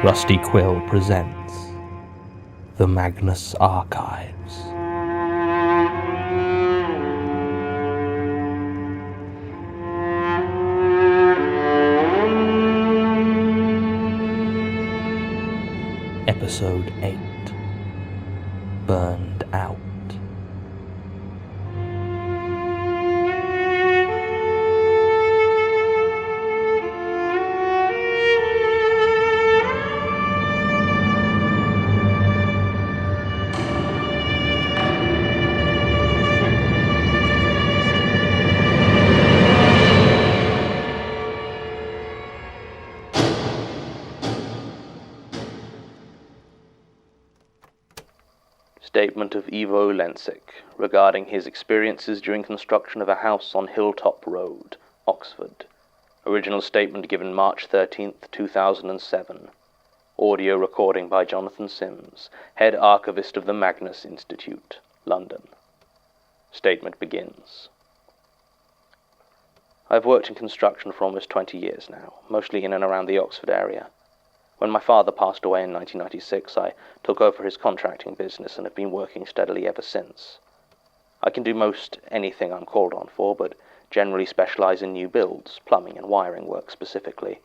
Rusty Quill presents the Magnus Archives. Episode 8, Burned Out. Statement of Ivo Lensik regarding his experiences during construction of a house on Hilltop Road, Oxford. Original statement given March 13th, 2007. Audio recording by Jonathan Sims, Head Archivist of the Magnus Institute, London. Statement begins. I've worked in construction for almost 20 years now, mostly in and around the Oxford area. When my father passed away in 1996, I took over his contracting business and have been working steadily ever since. I can do most anything I'm called on for, but generally specialize in new builds, plumbing and wiring work specifically.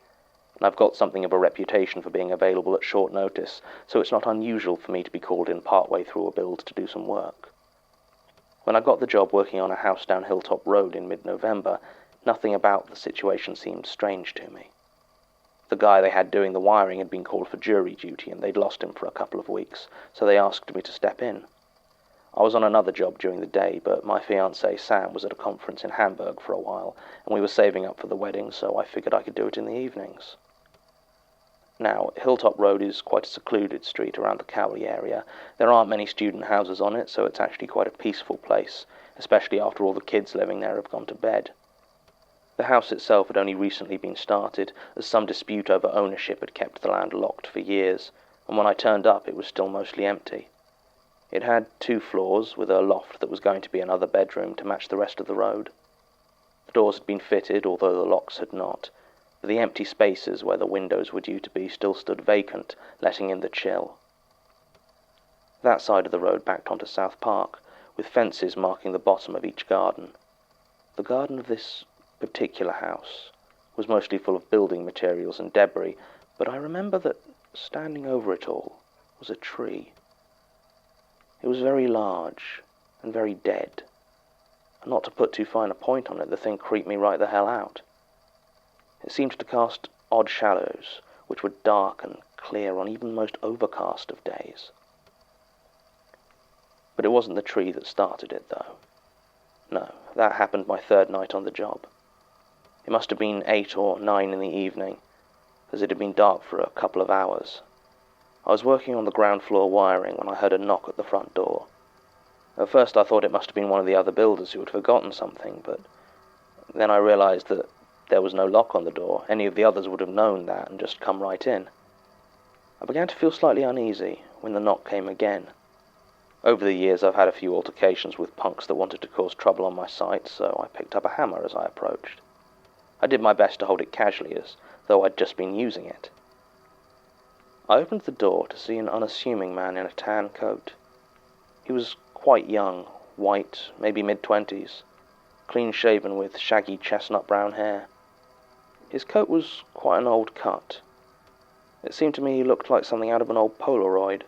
And I've got something of a reputation for being available at short notice, so it's not unusual for me to be called in partway through a build to do some work. When I got the job working on a house down Hilltop Road in mid-November, nothing about the situation seemed strange to me. The guy they had doing the wiring had been called for jury duty and they'd lost him for a couple of weeks, so they asked me to step in. I was on another job during the day, but my fiancée Sam was at a conference in Hamburg for a while, and we were saving up for the wedding, so I figured I could do it in the evenings. Now, Hilltop Road is quite a secluded street around the Cowley area. There aren't many student houses on it, so it's actually quite a peaceful place, especially after all the kids living there have gone to bed. The house itself had only recently been started, as some dispute over ownership had kept the land locked for years, and when I turned up it was still mostly empty. It had 2 floors, with a loft that was going to be another bedroom to match the rest of the road. The doors had been fitted, although the locks had not, but the empty spaces where the windows were due to be still stood vacant, letting in the chill. That side of the road backed onto South Park, with fences marking the bottom of each garden. The garden of this particular house was mostly full of building materials and debris, but I remember that standing over it all was a tree. It was very large and very dead, and not to put too fine a point on it, the thing creeped me right the hell out. It seemed to cast odd shadows, which were dark and clear on even the most overcast of days. But it wasn't the tree that started it, though. No, that happened my 3rd night on the job. It must have been 8 or 9 in the evening, as it had been dark for a couple of hours. I was working on the ground floor wiring when I heard a knock at the front door. At first I thought it must have been one of the other builders who had forgotten something, but then I realized that there was no lock on the door. Any of the others would have known that and just come right in. I began to feel slightly uneasy when the knock came again. Over the years I've had a few altercations with punks that wanted to cause trouble on my site, so I picked up a hammer as I approached. I did my best to hold it casually, as though I'd just been using it. I opened the door to see an unassuming man in a tan coat. He was quite young, white, maybe mid-20s, clean-shaven with shaggy chestnut brown hair. His coat was quite an old cut. It seemed to me he looked like something out of an old Polaroid.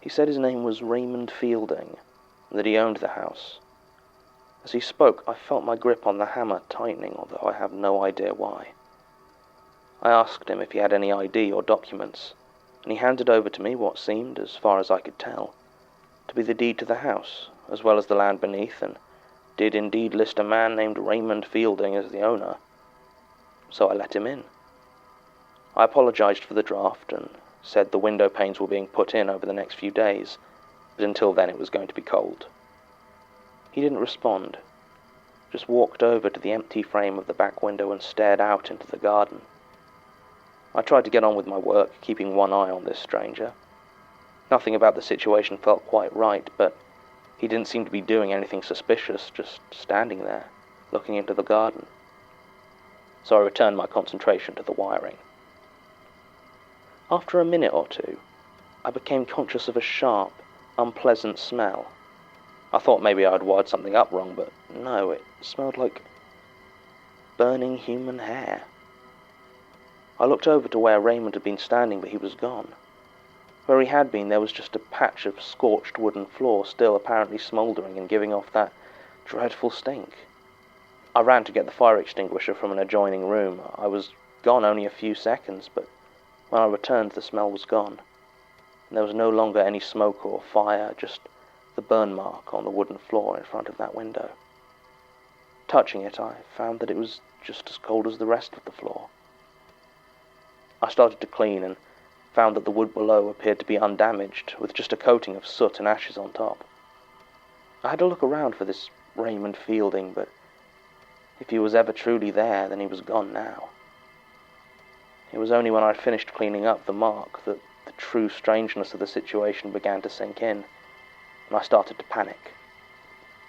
He said his name was Raymond Fielding, and that he owned the house. As he spoke, I felt my grip on the hammer tightening, although I have no idea why. I asked him if he had any ID or documents, and he handed over to me what seemed, as far as I could tell, to be the deed to the house, as well as the land beneath, and did indeed list a man named Raymond Fielding as the owner. So I let him in. I apologized for the draft, and said the window panes were being put in over the next few days, but until then it was going to be cold. He didn't respond, just walked over to the empty frame of the back window and stared out into the garden. I tried to get on with my work, keeping one eye on this stranger. Nothing about the situation felt quite right, but he didn't seem to be doing anything suspicious, just standing there, looking into the garden. So I returned my concentration to the wiring. After a minute or two, I became conscious of a sharp, unpleasant smell. I thought maybe I'd wired something up wrong, but no, it smelled like burning human hair. I looked over to where Raymond had been standing, but he was gone. Where he had been, there was just a patch of scorched wooden floor, still apparently smouldering and giving off that dreadful stink. I ran to get the fire extinguisher from an adjoining room. I was gone only a few seconds, but when I returned, the smell was gone. And there was no longer any smoke or fire, just the burn mark on the wooden floor in front of that window. Touching it, I found that it was just as cold as the rest of the floor. I started to clean and found that the wood below appeared to be undamaged, with just a coating of soot and ashes on top. I had to look around for this Raymond Fielding, but if he was ever truly there, then he was gone now. It was only when I'd finished cleaning up the mark that the true strangeness of the situation began to sink in, and I started to panic.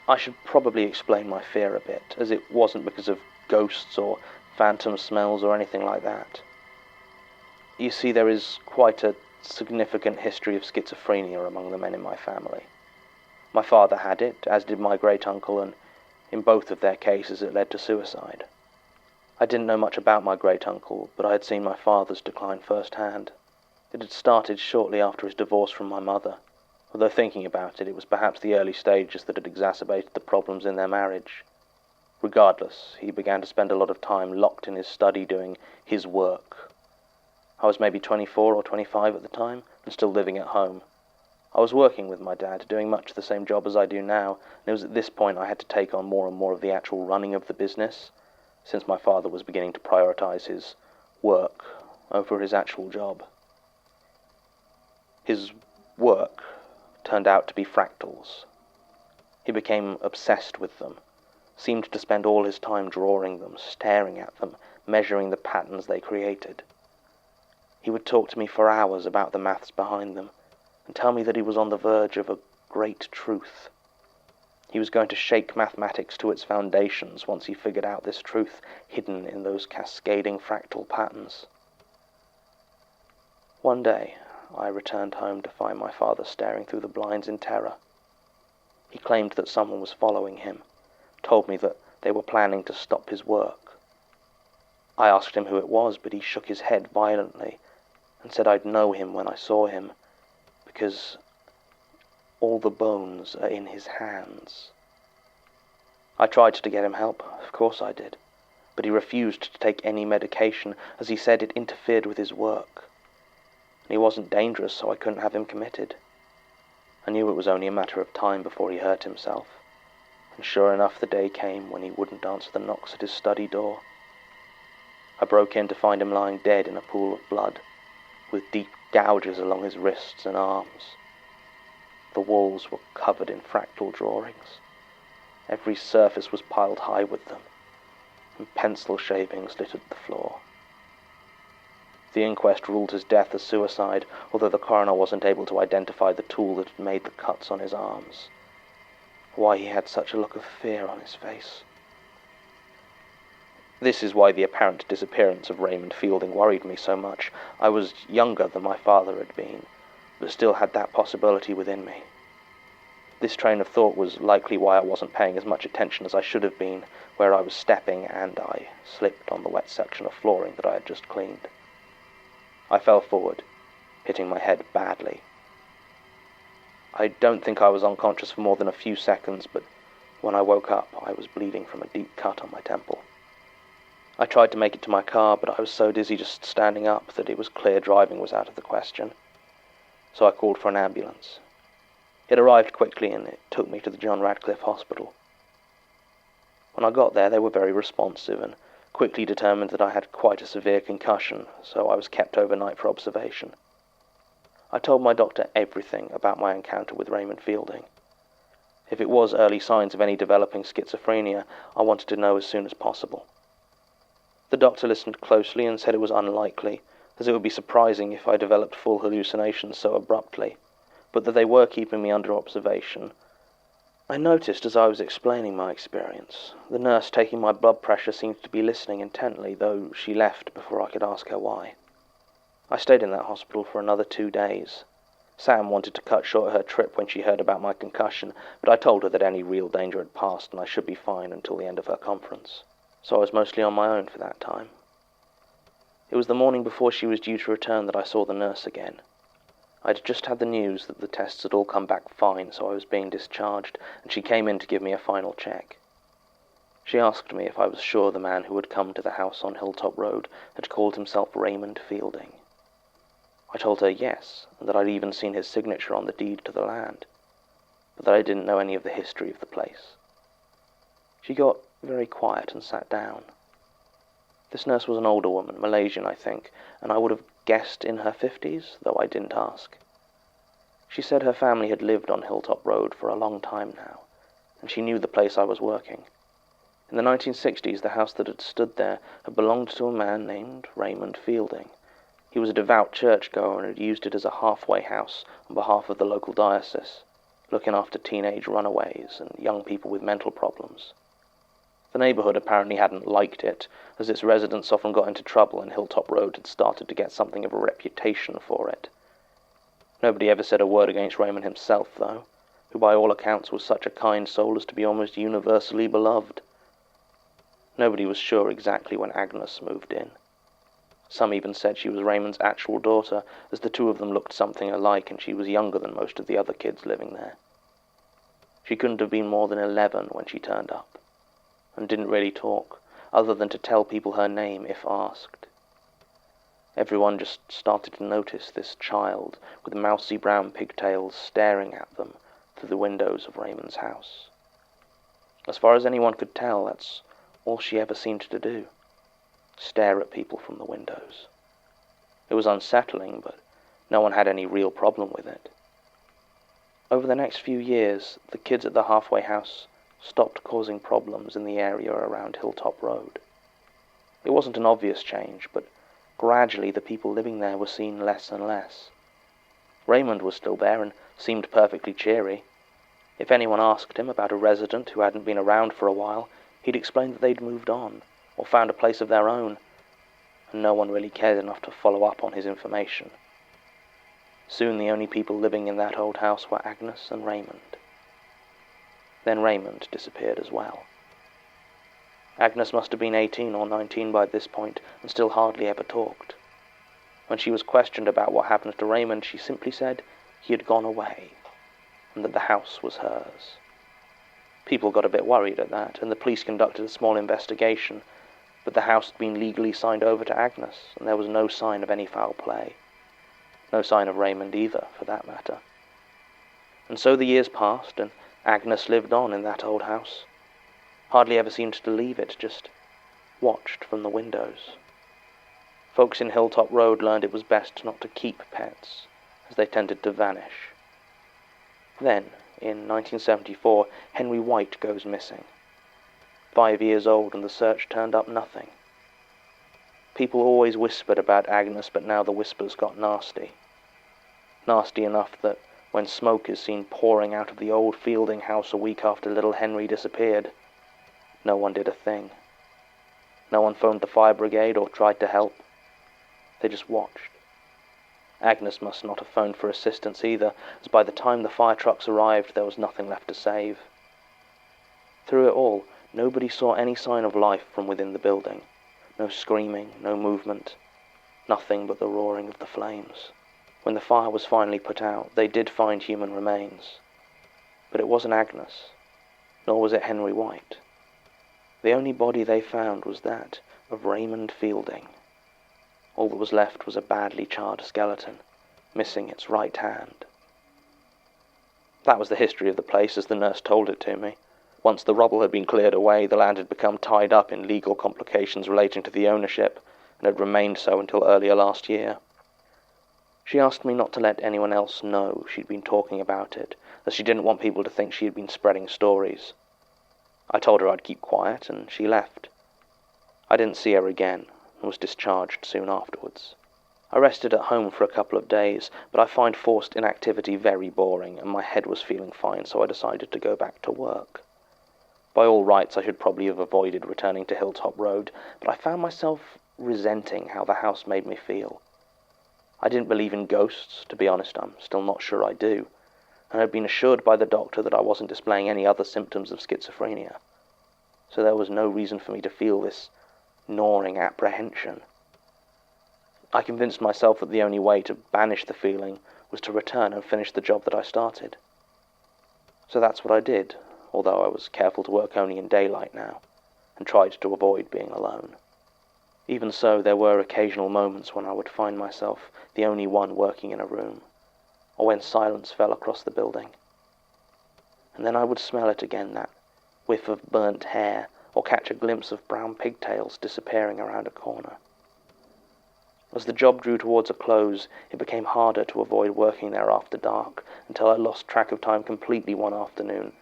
I should probably explain my fear a bit, as it wasn't because of ghosts or phantom smells or anything like that. You see, there is quite a significant history of schizophrenia among the men in my family. My father had it, as did my great-uncle, and in both of their cases it led to suicide. I didn't know much about my great-uncle, but I had seen my father's decline firsthand. It had started shortly after his divorce from my mother. Although thinking about it, it was perhaps the early stages that had exacerbated the problems in their marriage. Regardless, he began to spend a lot of time locked in his study doing his work. I was maybe 24 or 25 at the time, and still living at home. I was working with my dad, doing much the same job as I do now, and it was at this point I had to take on more and more of the actual running of the business, since my father was beginning to prioritize his work over his actual job. His work turned out to be fractals. He became obsessed with them, seemed to spend all his time drawing them, staring at them, measuring the patterns they created. He would talk to me for hours about the maths behind them, and tell me that he was on the verge of a great truth. He was going to shake mathematics to its foundations once he figured out this truth hidden in those cascading fractal patterns. One day, I returned home to find my father staring through the blinds in terror. He claimed that someone was following him, told me that they were planning to stop his work. I asked him who it was, but he shook his head violently and said I'd know him when I saw him, because all the bones are in his hands. I tried to get him help, of course I did, but he refused to take any medication, as he said it interfered with his work. He wasn't dangerous, so I couldn't have him committed. I knew it was only a matter of time before he hurt himself, and sure enough the day came when he wouldn't answer the knocks at his study door. I broke in to find him lying dead in a pool of blood, with deep gouges along his wrists and arms. The walls were covered in fractal drawings. Every surface was piled high with them, and pencil shavings littered the floor. The inquest ruled his death as suicide, although the coroner wasn't able to identify the tool that had made the cuts on his arms. Why he had such a look of fear on his face. This is why the apparent disappearance of Raymond Fielding worried me so much. I was younger than my father had been, but still had that possibility within me. This train of thought was likely why I wasn't paying as much attention as I should have been, where I was stepping and I slipped on the wet section of flooring that I had just cleaned. I fell forward, hitting my head badly. I don't think I was unconscious for more than a few seconds, but when I woke up, I was bleeding from a deep cut on my temple. I tried to make it to my car, but I was so dizzy just standing up that it was clear driving was out of the question. So I called for an ambulance. It arrived quickly and it took me to the John Radcliffe Hospital. When I got there, they were very responsive and quickly determined that I had quite a severe concussion, so I was kept overnight for observation. I told my doctor everything about my encounter with Raymond Fielding. If it was early signs of any developing schizophrenia, I wanted to know as soon as possible. The doctor listened closely and said it was unlikely, as it would be surprising if I developed full hallucinations so abruptly, but that they were keeping me under observation. I noticed as I was explaining my experience, the nurse taking my blood pressure seemed to be listening intently, though she left before I could ask her why. I stayed in that hospital for another 2 days. Sam wanted to cut short her trip when she heard about my concussion, but I told her that any real danger had passed and I should be fine until the end of her conference. So I was mostly on my own for that time. It was the morning before she was due to return that I saw the nurse again. I'd just had the news that the tests had all come back fine, so I was being discharged, and she came in to give me a final check. She asked me if I was sure the man who had come to the house on Hilltop Road had called himself Raymond Fielding. I told her yes, and that I'd even seen his signature on the deed to the land, but that I didn't know any of the history of the place. She got very quiet and sat down. This nurse was an older woman, Malaysian, I think, and I would have guessed in her 50s, though I didn't ask. She said her family had lived on Hilltop Road for a long time now, and she knew the place I was working. In the 1960s, the house that had stood there had belonged to a man named Raymond Fielding. He was a devout churchgoer and had used it as a halfway house on behalf of the local diocese, looking after teenage runaways and young people with mental problems. The neighborhood apparently hadn't liked it, as its residents often got into trouble and Hilltop Road had started to get something of a reputation for it. Nobody ever said a word against Raymond himself, though, who by all accounts was such a kind soul as to be almost universally beloved. Nobody was sure exactly when Agnes moved in. Some even said she was Raymond's actual daughter, as the two of them looked something alike and she was younger than most of the other kids living there. She couldn't have been more than 11 when she turned up, and didn't really talk, other than to tell people her name if asked. Everyone just started to notice this child with mousy brown pigtails staring at them through the windows of Raymond's house. As far as anyone could tell, that's all she ever seemed to do. Stare at people from the windows. It was unsettling, but no one had any real problem with it. Over the next few years, the kids at the halfway house stopped causing problems in the area around Hilltop Road. It wasn't an obvious change, but gradually the people living there were seen less and less. Raymond was still there and seemed perfectly cheery. If anyone asked him about a resident who hadn't been around for a while, he'd explain that they'd moved on, or found a place of their own, and no one really cared enough to follow up on his information. Soon the only people living in that old house were Agnes and Raymond. Then Raymond disappeared as well. Agnes must have been 18 or 19 by this point, and still hardly ever talked. When she was questioned about what happened to Raymond, she simply said he had gone away, and that the house was hers. People got a bit worried at that, and the police conducted a small investigation, but the house had been legally signed over to Agnes, and there was no sign of any foul play. No sign of Raymond either, for that matter. And so the years passed, and Agnes lived on in that old house. Hardly ever seemed to leave it, just watched from the windows. Folks in Hilltop Road learned it was best not to keep pets, as they tended to vanish. Then, in 1974, Henry White goes missing. 5 years old, and the search turned up nothing. People always whispered about Agnes, but now the whispers got nasty. Nasty enough that when smoke is seen pouring out of the old Fielding house a week after little Henry disappeared, no one did a thing. No one phoned the fire brigade or tried to help. They just watched. Agnes must not have phoned for assistance either, as by the time the fire trucks arrived, there was nothing left to save. Through it all, nobody saw any sign of life from within the building. No screaming, no movement, nothing but the roaring of the flames. When the fire was finally put out, they did find human remains. But it wasn't Agnes, nor was it Henry White. The only body they found was that of Raymond Fielding. All that was left was a badly charred skeleton, missing its right hand. That was the history of the place as the nurse told it to me. Once the rubble had been cleared away, the land had become tied up in legal complications relating to the ownership, and had remained so until earlier last year. She asked me not to let anyone else know she'd been talking about it, as she didn't want people to think she had been spreading stories. I told her I'd keep quiet, and she left. I didn't see her again, and was discharged soon afterwards. I rested at home for a couple of days, but I find forced inactivity very boring, and my head was feeling fine, so I decided to go back to work. By all rights, I should probably have avoided returning to Hilltop Road, but I found myself resenting how the house made me feel. I didn't believe in ghosts, to be honest. I'm still not sure I do, and had been assured by the doctor that I wasn't displaying any other symptoms of schizophrenia. So there was no reason for me to feel this gnawing apprehension. I convinced myself that the only way to banish the feeling was to return and finish the job that I started. So that's what I did, although I was careful to work only in daylight now, and tried to avoid being alone. Even so, there were occasional moments when I would find myself the only one working in a room, or when silence fell across the building. And then I would smell it again, that whiff of burnt hair, or catch a glimpse of brown pigtails disappearing around a corner. As the job drew towards a close, it became harder to avoid working there after dark, until I lost track of time completely one afternoon,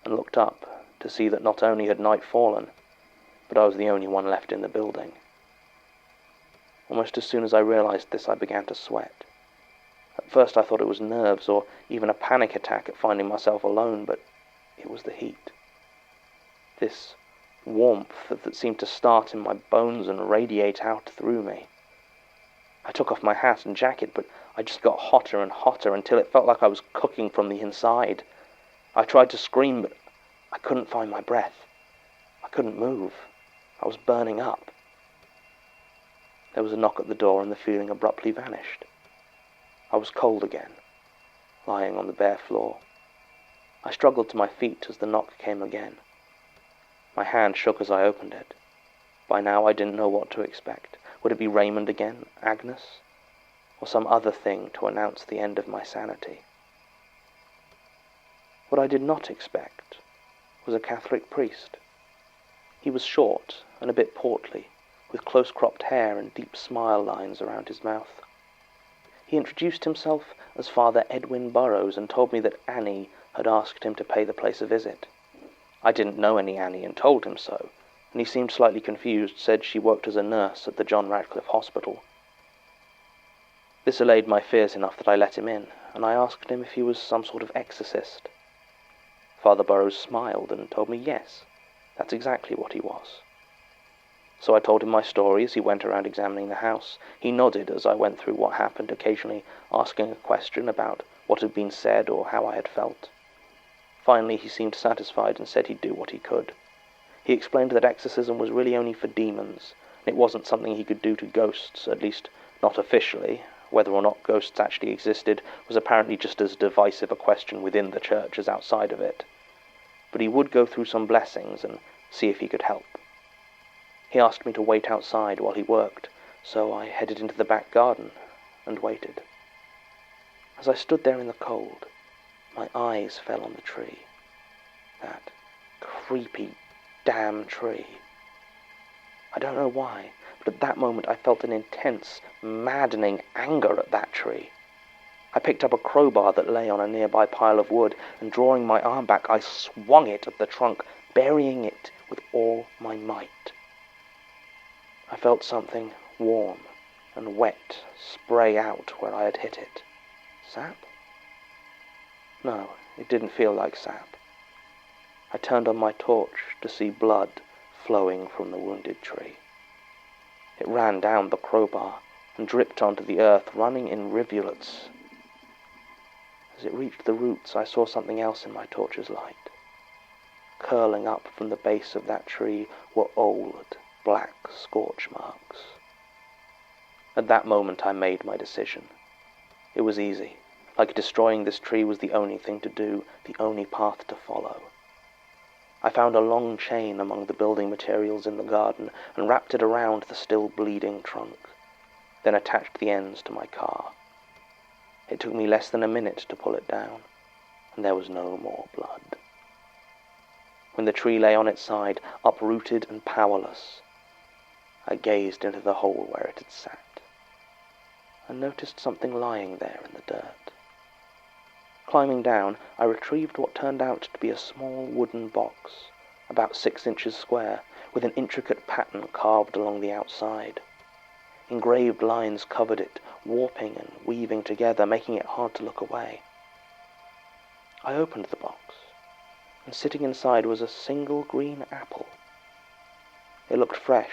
and looked up to see that not only had night fallen, but I was the only one left in the building. Almost as soon as I realized this, I began to sweat. At first I thought it was nerves, or even a panic attack at finding myself alone, but it was the heat. This warmth that seemed to start in my bones and radiate out through me. I took off my hat and jacket, but I just got hotter and hotter until it felt like I was cooking from the inside. I tried to scream, but I couldn't find my breath. I couldn't move. I was burning up. There was a knock at the door and the feeling abruptly vanished. I was cold again, lying on the bare floor. I struggled to my feet as the knock came again. My hand shook as I opened it. By now I didn't know what to expect. Would it be Raymond again, Agnes, or some other thing to announce the end of my sanity? What I did not expect was a Catholic priest. He was short and a bit portly, with close-cropped hair and deep smile lines around his mouth. He introduced himself as Father Edwin Burrows and told me that Annie had asked him to pay the place a visit. I didn't know any Annie and told him so, and he seemed slightly confused, said she worked as a nurse at the John Radcliffe Hospital. This allayed my fears enough that I let him in, and I asked him if he was some sort of exorcist. Father Burrows smiled and told me yes, that's exactly what he was. So I told him my story as he went around examining the house. He nodded as I went through what happened, occasionally asking a question about what had been said or how I had felt. Finally, he seemed satisfied and said he'd do what he could. He explained that exorcism was really only for demons, and it wasn't something he could do to ghosts, at least not officially. Whether or not ghosts actually existed was apparently just as divisive a question within the church as outside of it. But he would go through some blessings and see if he could help. He asked me to wait outside while he worked, so I headed into the back garden and waited. As I stood there in the cold, my eyes fell on the tree. That creepy damn tree. I don't know why, but at that moment I felt an intense, maddening anger at that tree. I picked up a crowbar that lay on a nearby pile of wood, and drawing my arm back, I swung it at the trunk, burying it with all my might. I felt something warm and wet spray out where I had hit it. Sap? No, it didn't feel like sap. I turned on my torch to see blood flowing from the wounded tree. It ran down the crowbar and dripped onto the earth, running in rivulets. As it reached the roots, I saw something else in my torch's light. Curling up from the base of that tree were old, black scorch marks. At that moment I made my decision. It was easy. Like destroying this tree was the only thing to do, the only path to follow. I found a long chain among the building materials in the garden and wrapped it around the still bleeding trunk, then attached the ends to my car. It took me less than a minute to pull it down, and there was no more blood. When the tree lay on its side, uprooted and powerless, I gazed into the hole where it had sat, and noticed something lying there in the dirt. Climbing down, I retrieved what turned out to be a small wooden box, about 6 inches square, with an intricate pattern carved along the outside. Engraved lines covered it, warping and weaving together, making it hard to look away. I opened the box, and sitting inside was a single green apple. It looked fresh,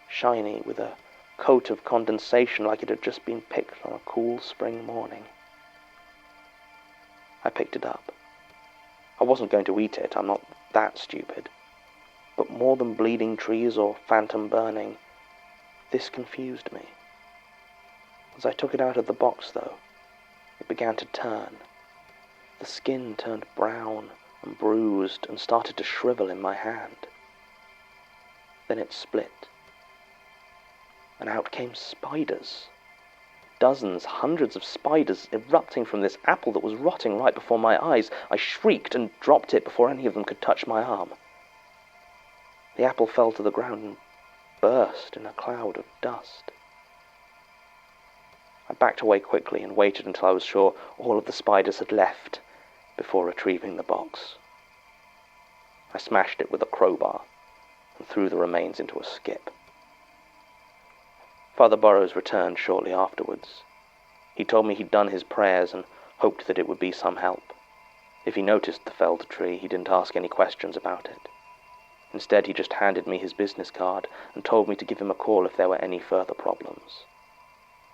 shiny, with a coat of condensation like it had just been picked on a cool spring morning. I picked it up. I wasn't going to eat it, I'm not that stupid. But more than bleeding trees or phantom burning, this confused me. As I took it out of the box, though, it began to turn. The skin turned brown and bruised and started to shrivel in my hand. Then it split, and out came spiders. Dozens, hundreds of spiders erupting from this apple that was rotting right before my eyes. I shrieked and dropped it before any of them could touch my arm. The apple fell to the ground and burst in a cloud of dust. I backed away quickly and waited until I was sure all of the spiders had left before retrieving the box. I smashed it with a crowbar and threw the remains into a skip. Father Burrows returned shortly afterwards. He told me he'd done his prayers and hoped that it would be some help. If he noticed the felled tree, he didn't ask any questions about it. Instead, he just handed me his business card and told me to give him a call if there were any further problems.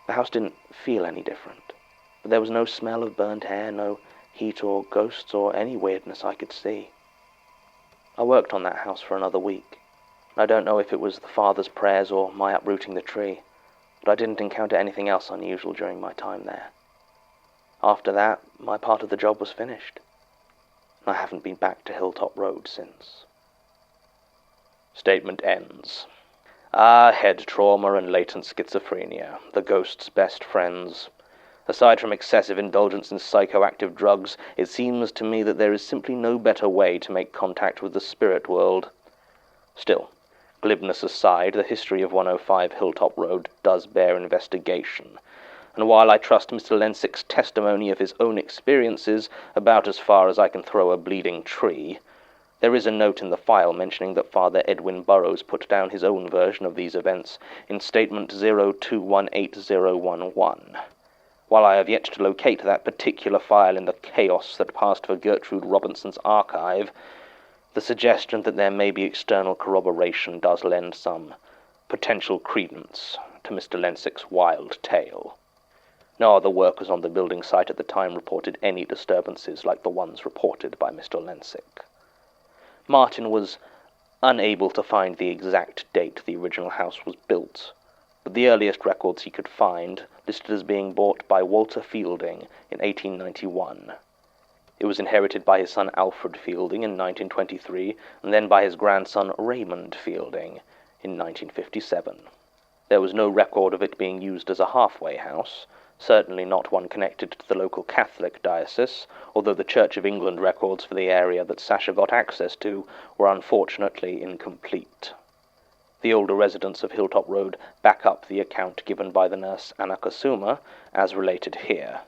The house didn't feel any different, but there was no smell of burnt hair, no heat or ghosts or any weirdness I could see. I worked on that house for another week. I don't know if it was the father's prayers or my uprooting the tree, but I didn't encounter anything else unusual during my time there. After that, my part of the job was finished. I haven't been back to Hilltop Road since. Statement ends. Head trauma and latent schizophrenia, the ghost's best friends. Aside from excessive indulgence in psychoactive drugs, it seems to me that there is simply no better way to make contact with the spirit world. Still, glibness aside, the history of 105 Hilltop Road does bear investigation, and while I trust Mr. Lensik's testimony of his own experiences about as far as I can throw a bleeding tree, there is a note in the file mentioning that Father Edwin Burrows put down his own version of these events in Statement 02180111. While I have yet to locate that particular file in the chaos that passed for Gertrude Robinson's archive, the suggestion that there may be external corroboration does lend some potential credence to Mr. Lensik's wild tale. No other workers on the building site at the time reported any disturbances like the ones reported by Mr. Lensik. Martin was unable to find the exact date the original house was built, but the earliest records he could find listed as being bought by Walter Fielding in 1891. It was inherited by his son Alfred Fielding in 1923, and then by his grandson Raymond Fielding in 1957. There was no record of it being used as a halfway house, certainly not one connected to the local Catholic diocese, although the Church of England records for the area that Sasha got access to were unfortunately incomplete. The older residents of Hilltop Road back up the account given by the nurse Anna Kasuma, as related here.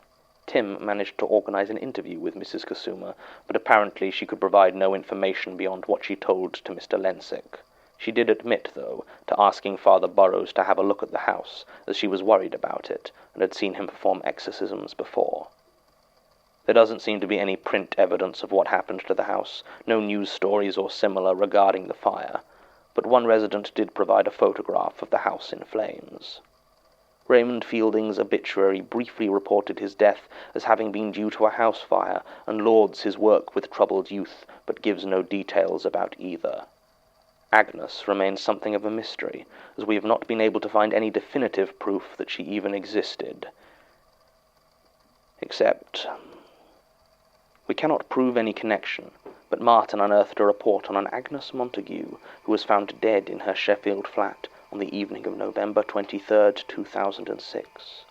Tim managed to organize an interview with Mrs. Kasuma, but apparently she could provide no information beyond what she told to Mr. Lensik. She did admit, though, to asking Father Burrows to have a look at the house, as she was worried about it, and had seen him perform exorcisms before. There doesn't seem to be any print evidence of what happened to the house, no news stories or similar regarding the fire, but one resident did provide a photograph of the house in flames. Raymond Fielding's obituary briefly reported his death as having been due to a house fire, and lauds his work with troubled youth, but gives no details about either. Agnes remains something of a mystery, as we have not been able to find any definitive proof that she even existed. Except, we cannot prove any connection, but Martin unearthed a report on an Agnes Montague, who was found dead in her Sheffield flat on the evening of November 23rd, 2006,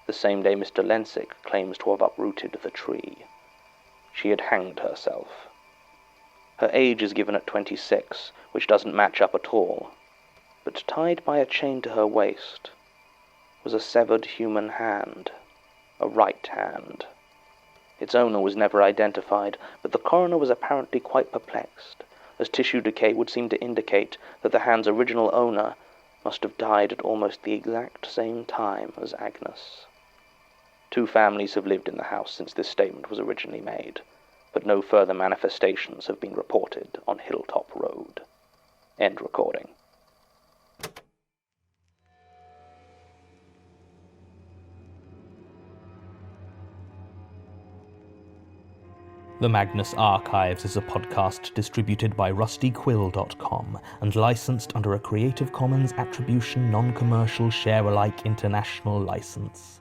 the same day Mr. Lensik claims to have uprooted the tree. She had hanged herself. Her age is given at 26, which doesn't match up at all, but tied by a chain to her waist was a severed human hand, a right hand. Its owner was never identified, but the coroner was apparently quite perplexed, as tissue decay would seem to indicate that the hand's original owner must have died at almost the exact same time as Agnes. 2 families have lived in the house since this statement was originally made, but no further manifestations have been reported on Hilltop Road. End recording. The Magnus Archives is a podcast distributed by rustyquill.com and licensed under a Creative Commons Attribution Non-Commercial Share-alike International License.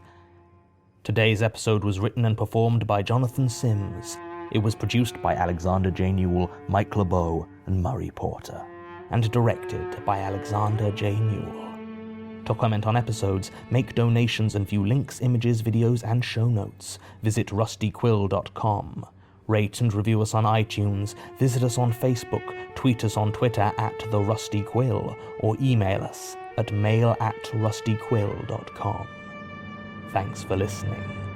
Today's episode was written and performed by Jonathan Sims. It was produced by Alexander J. Newall, Mike LeBeau, and Murray Porter, and directed by Alexander J. Newall. To comment on episodes, make donations and view links, images, videos, and show notes, visit rustyquill.com. Rate and review us on iTunes, visit us on Facebook, tweet us on Twitter @TheRustyQuill, or email us at mail@rustyquill.com. Thanks for listening.